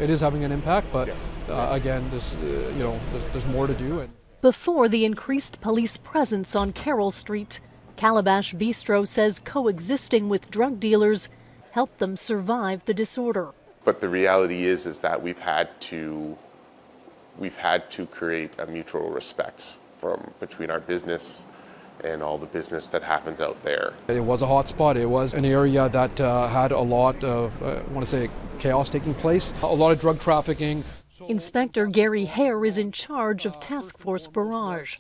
it is having an impact, but again, there's more to do. Before the increased police presence on Carrall Street, Calabash Bistro says coexisting with drug dealers helped them survive the disorder. But the reality is that we've had to create a mutual respect between our business and all the business that happens out there. It was a hot spot. It was an area that had a lot of, chaos taking place, a lot of drug trafficking. Inspector Gary Hare is in charge of Task Force Barrage.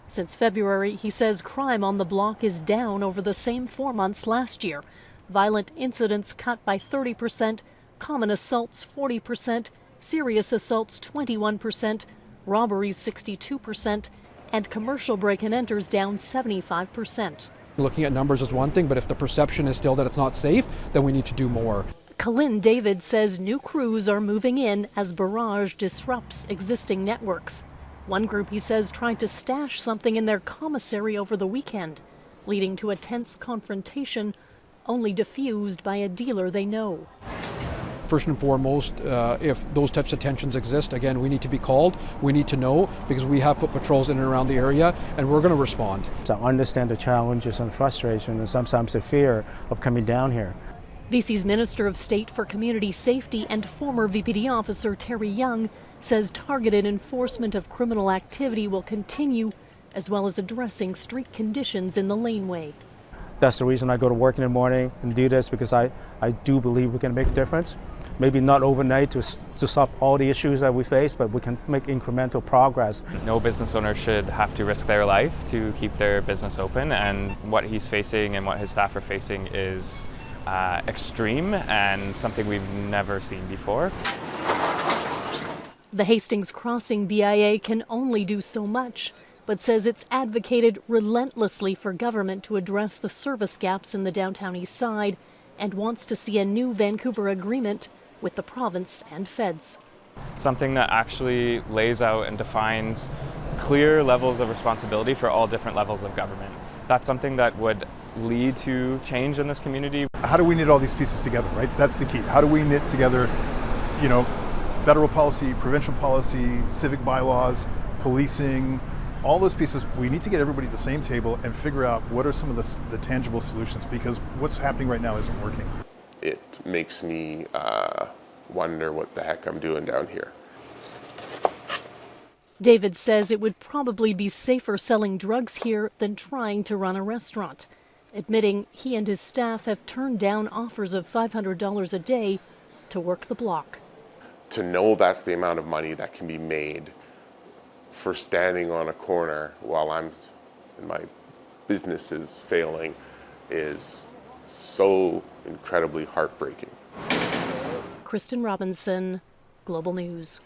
Since February, he says crime on the block is down over the same 4 months last year. Violent incidents cut by 30%, common assaults 40%, serious assaults 21%, robberies 62%, and commercial break-and-enters down 75%. Looking at numbers is one thing, but if the perception is still that it's not safe, then we need to do more. Colin David says new crews are moving in as Barrage disrupts existing networks. One group, he says, tried to stash something in their commissary over the weekend, leading to a tense confrontation only diffused by a dealer they know. First and foremost, if those types of tensions exist, again, we need to be called. We need to know, because we have foot patrols in and around the area, and we're going to respond. So I understand the challenges and frustration and sometimes the fear of coming down here. BC's Minister of State for Community Safety and former VPD officer Terry Young says targeted enforcement of criminal activity will continue, as well as addressing street conditions in the laneway. That's the reason I go to work in the morning and do this, because I do believe we can make a difference. Maybe not overnight to stop all the issues that we face, but we can make incremental progress. No business owner should have to risk their life to keep their business open, and what he's facing and what his staff are facing is extreme and something we've never seen before. The Hastings Crossing BIA can only do so much, but says it's advocated relentlessly for government to address the service gaps in the Downtown Eastside and wants to see a new Vancouver agreement with the province and feds. Something that actually lays out and defines clear levels of responsibility for all different levels of government. That's something that would lead to change in this community. How do we knit all these pieces together, right? That's the key. How do we knit together, federal policy, provincial policy, civic bylaws, policing, all those pieces? We need to get everybody at the same table and figure out what are some of the tangible solutions, because what's happening right now isn't working. It makes me wonder what the heck I'm doing down here. David says it would probably be safer selling drugs here than trying to run a restaurant, admitting he and his staff have turned down offers of $500 a day to work the block. To know that's the amount of money that can be made for standing on a corner while my business is failing is so incredibly heartbreaking. Kristen Robinson, Global News.